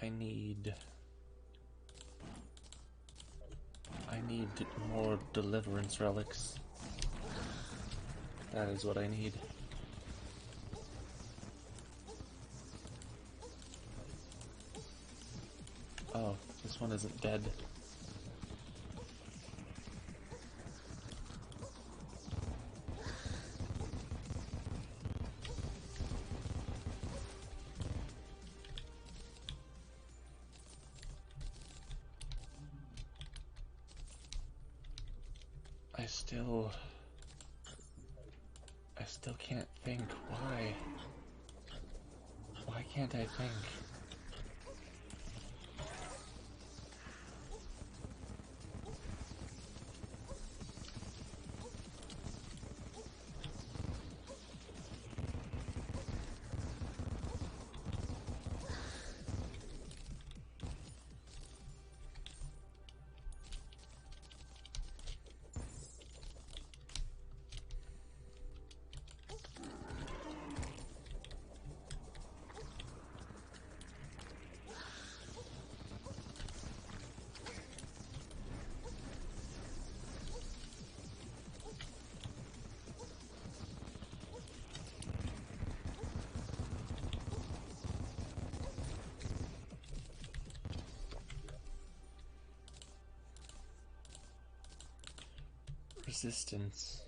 I need more deliverance relics. That is what I need. Oh, this one isn't dead. I still can't think. Why? Why can't I think? resistance.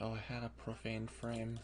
Oh, I had a profane frame.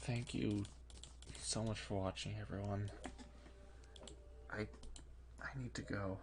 Thank you so much for watching, everyone. I need to go.